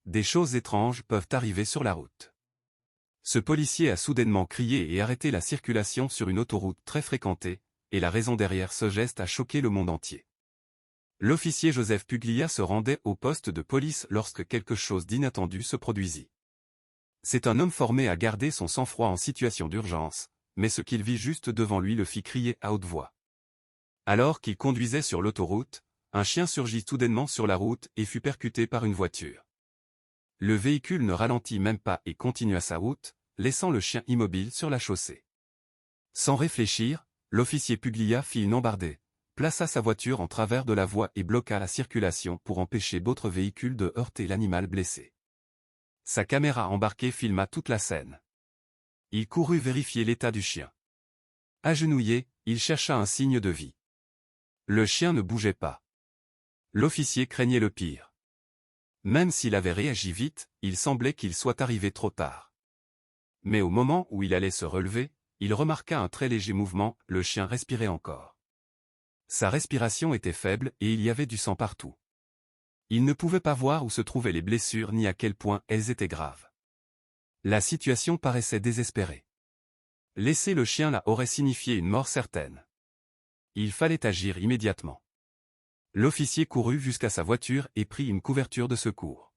des choses étranges peuvent arriver sur la route. Ce policier a soudainement crié et arrêté la circulation sur une autoroute très fréquentée, et la raison derrière ce geste a choqué le monde entier. L'officier Joseph Puglia se rendait au poste de police lorsque quelque chose d'inattendu se produisit. C'est un homme formé à garder son sang-froid en situation d'urgence, mais ce qu'il vit juste devant lui le fit crier à haute voix. Alors qu'il conduisait sur l'autoroute, un chien surgit soudainement sur la route et fut percuté par une voiture. Le véhicule ne ralentit même pas et continua sa route, laissant le chien immobile sur la chaussée. Sans réfléchir, l'officier Puglia fit une embardée, plaça sa voiture en travers de la voie et bloqua la circulation pour empêcher d'autres véhicules de heurter l'animal blessé. Sa caméra embarquée filma toute la scène. Il courut vérifier l'état du chien. Agenouillé, il chercha un signe de vie. Le chien ne bougeait pas. L'officier craignait le pire. Même s'il avait réagi vite, il semblait qu'il soit arrivé trop tard. Mais au moment où il allait se relever, il remarqua un très léger mouvement, le chien respirait encore. Sa respiration était faible et il y avait du sang partout. Il ne pouvait pas voir où se trouvaient les blessures ni à quel point elles étaient graves. La situation paraissait désespérée. Laisser le chien là aurait signifié une mort certaine. Il fallait agir immédiatement. L'officier courut jusqu'à sa voiture et prit une couverture de secours.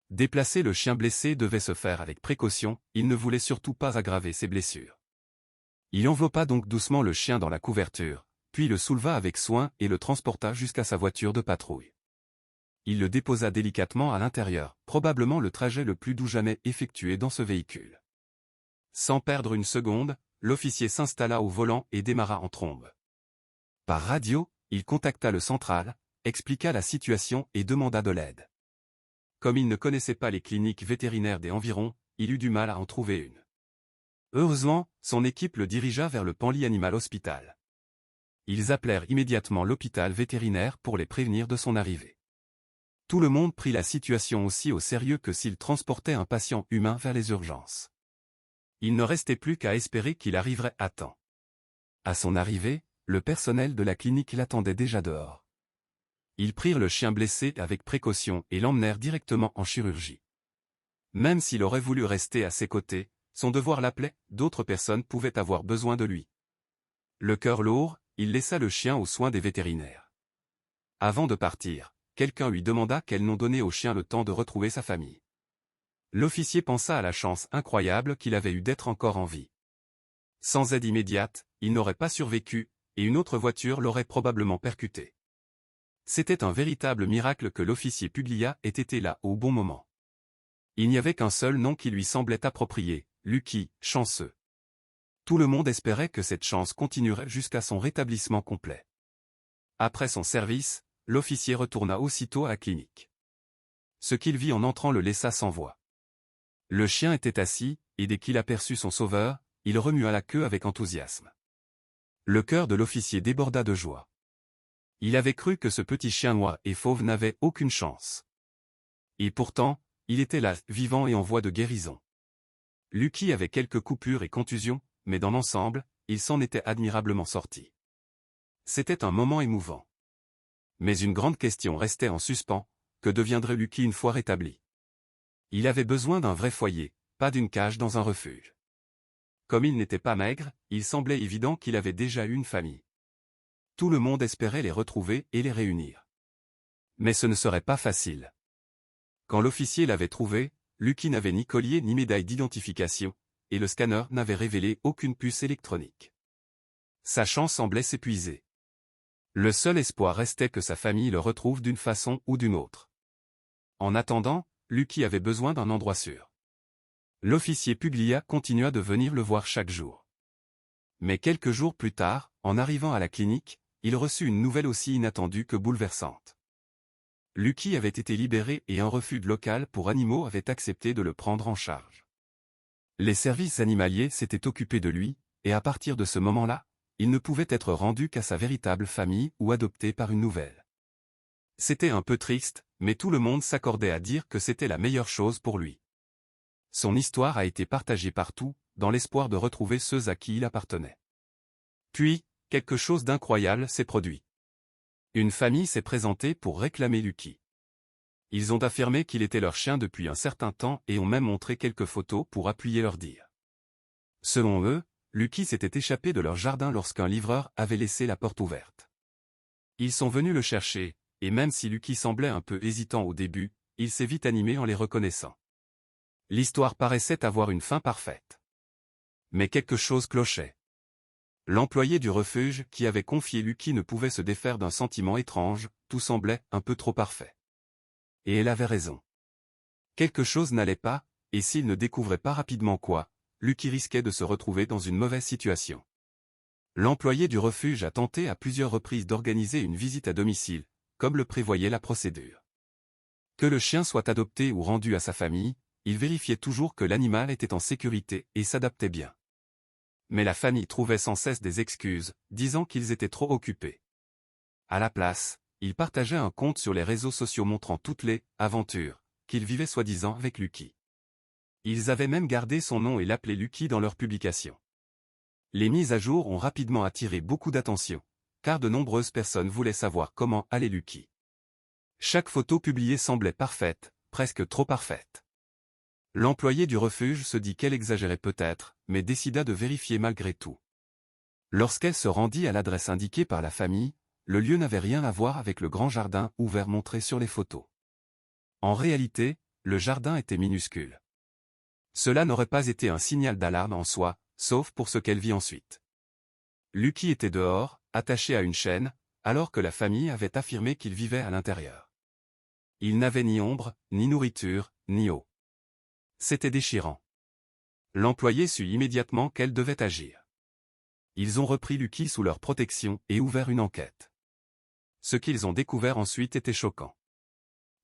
Déplacer le chien blessé devait se faire avec précaution, il ne voulait surtout pas aggraver ses blessures. Il enveloppa donc doucement le chien dans la couverture, puis le souleva avec soin et le transporta jusqu'à sa voiture de patrouille. Il le déposa délicatement à l'intérieur, probablement le trajet le plus doux jamais effectué dans ce véhicule. Sans perdre une seconde, l'officier s'installa au volant et démarra en trombe. Par radio, il contacta le central, expliqua la situation et demanda de l'aide. Comme il ne connaissait pas les cliniques vétérinaires des environs, il eut du mal à en trouver une. Heureusement, son équipe le dirigea vers le Panly Animal Hospital. Ils appelèrent immédiatement l'hôpital vétérinaire pour les prévenir de son arrivée. Tout le monde prit la situation aussi au sérieux que s'il transportait un patient humain vers les urgences. Il ne restait plus qu'à espérer qu'il arriverait à temps. À son arrivée, le personnel de la clinique l'attendait déjà dehors. Ils prirent le chien blessé avec précaution et l'emmenèrent directement en chirurgie. Même s'il aurait voulu rester à ses côtés, son devoir l'appelait, d'autres personnes pouvaient avoir besoin de lui. Le cœur lourd, il laissa le chien aux soins des vétérinaires. Avant de partir, quelqu'un lui demanda quel nom donner au chien le temps de retrouver sa famille. L'officier pensa à la chance incroyable qu'il avait eue d'être encore en vie. Sans aide immédiate, il n'aurait pas survécu, et une autre voiture l'aurait probablement percuté. C'était un véritable miracle que l'officier Puglia ait été là au bon moment. Il n'y avait qu'un seul nom qui lui semblait approprié, Lucky, chanceux. Tout le monde espérait que cette chance continuerait jusqu'à son rétablissement complet. Après son service, l'officier retourna aussitôt à la clinique. Ce qu'il vit en entrant le laissa sans voix. Le chien était assis, et dès qu'il aperçut son sauveur, il remua la queue avec enthousiasme. Le cœur de l'officier déborda de joie. Il avait cru que ce petit chien noir et fauve n'avait aucune chance. Et pourtant, il était là, vivant et en voie de guérison. Lucky avait quelques coupures et contusions, mais dans l'ensemble, il s'en était admirablement sorti. C'était un moment émouvant. Mais une grande question restait en suspens, que deviendrait Lucky une fois rétabli? Il avait besoin d'un vrai foyer, pas d'une cage dans un refuge. Comme il n'était pas maigre, il semblait évident qu'il avait déjà eu une famille. Tout le monde espérait les retrouver et les réunir. Mais ce ne serait pas facile. Quand l'officier l'avait trouvé, Lucky n'avait ni collier ni médaille d'identification, et le scanner n'avait révélé aucune puce électronique. Sa chance semblait s'épuiser. Le seul espoir restait que sa famille le retrouve d'une façon ou d'une autre. En attendant, Lucky avait besoin d'un endroit sûr. L'officier Puglia continua de venir le voir chaque jour. Mais quelques jours plus tard, en arrivant à la clinique, il reçut une nouvelle aussi inattendue que bouleversante. Lucky avait été libéré et un refuge local pour animaux avait accepté de le prendre en charge. Les services animaliers s'étaient occupés de lui, et à partir de ce moment-là, il ne pouvait être rendu qu'à sa véritable famille ou adopté par une nouvelle. C'était un peu triste, mais tout le monde s'accordait à dire que c'était la meilleure chose pour lui. Son histoire a été partagée partout, dans l'espoir de retrouver ceux à qui il appartenait. Puis, quelque chose d'incroyable s'est produit. Une famille s'est présentée pour réclamer Lucky. Ils ont affirmé qu'il était leur chien depuis un certain temps et ont même montré quelques photos pour appuyer leur dire. Selon eux, Lucky s'était échappé de leur jardin lorsqu'un livreur avait laissé la porte ouverte. Ils sont venus le chercher, et même si Lucky semblait un peu hésitant au début, il s'est vite animé en les reconnaissant. L'histoire paraissait avoir une fin parfaite. Mais quelque chose clochait. L'employé du refuge qui avait confié Lucky ne pouvait se défaire d'un sentiment étrange, tout semblait un peu trop parfait. Et elle avait raison. Quelque chose n'allait pas, et s'il ne découvrait pas rapidement quoi, Lucky risquait de se retrouver dans une mauvaise situation. L'employé du refuge a tenté à plusieurs reprises d'organiser une visite à domicile, comme le prévoyait la procédure. Que le chien soit adopté ou rendu à sa famille, il vérifiait toujours que l'animal était en sécurité et s'adaptait bien. Mais la famille trouvait sans cesse des excuses, disant qu'ils étaient trop occupés. À la place, ils partageaient un compte sur les réseaux sociaux montrant toutes les « aventures » qu'ils vivaient soi-disant avec Lucky. Ils avaient même gardé son nom et l'appelaient Lucky dans leurs publications. Les mises à jour ont rapidement attiré beaucoup d'attention, car de nombreuses personnes voulaient savoir comment allait Lucky. Chaque photo publiée semblait parfaite, presque trop parfaite. L'employé du refuge se dit qu'elle exagérait peut-être, mais décida de vérifier malgré tout. Lorsqu'elle se rendit à l'adresse indiquée par la famille, le lieu n'avait rien à voir avec le grand jardin ouvert montré sur les photos. En réalité, le jardin était minuscule. Cela n'aurait pas été un signal d'alarme en soi, sauf pour ce qu'elle vit ensuite. Lucky était dehors, attaché à une chaîne, alors que la famille avait affirmé qu'il vivait à l'intérieur. Il n'avait ni ombre, ni nourriture, ni eau. C'était déchirant. L'employé sut immédiatement qu'elle devait agir. Ils ont repris Lucky sous leur protection et ouvert une enquête. Ce qu'ils ont découvert ensuite était choquant.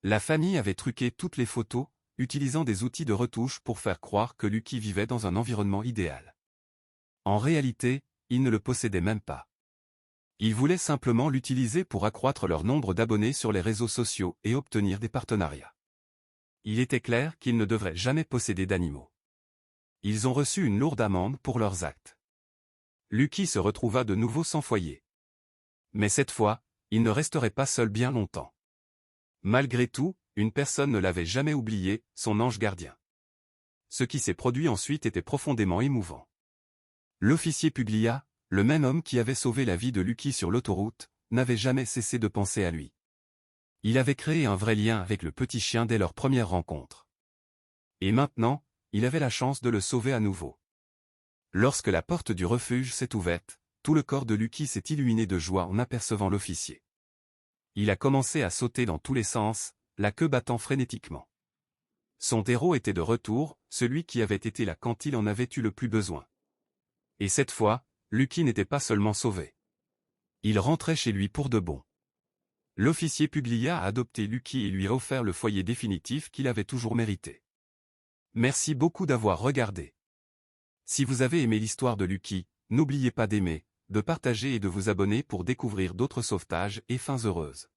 La famille avait truqué toutes les photos, utilisant des outils de retouche pour faire croire que Lucky vivait dans un environnement idéal. En réalité, ils ne le possédaient même pas. Ils voulaient simplement l'utiliser pour accroître leur nombre d'abonnés sur les réseaux sociaux et obtenir des partenariats. Il était clair qu'ils ne devraient jamais posséder d'animaux. Ils ont reçu une lourde amende pour leurs actes. Lucky se retrouva de nouveau sans foyer. Mais cette fois, il ne resterait pas seul bien longtemps. Malgré tout, une personne ne l'avait jamais oublié, son ange gardien. Ce qui s'est produit ensuite était profondément émouvant. L'officier Puglia, le même homme qui avait sauvé la vie de Lucky sur l'autoroute, n'avait jamais cessé de penser à lui. Il avait créé un vrai lien avec le petit chien dès leur première rencontre. Et maintenant, il avait la chance de le sauver à nouveau. Lorsque la porte du refuge s'est ouverte, tout le corps de Lucky s'est illuminé de joie en apercevant l'officier. Il a commencé à sauter dans tous les sens, la queue battant frénétiquement. Son héros était de retour, celui qui avait été là quand il en avait eu le plus besoin. Et cette fois, Lucky n'était pas seulement sauvé. Il rentrait chez lui pour de bon. L'officier Puglia a adopté Lucky et lui a offert le foyer définitif qu'il avait toujours mérité. Merci beaucoup d'avoir regardé. Si vous avez aimé l'histoire de Lucky, n'oubliez pas d'aimer, de partager et de vous abonner pour découvrir d'autres sauvetages et fins heureuses.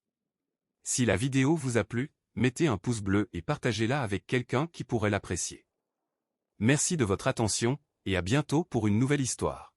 Si la vidéo vous a plu, mettez un pouce bleu et partagez-la avec quelqu'un qui pourrait l'apprécier. Merci de votre attention, et à bientôt pour une nouvelle histoire.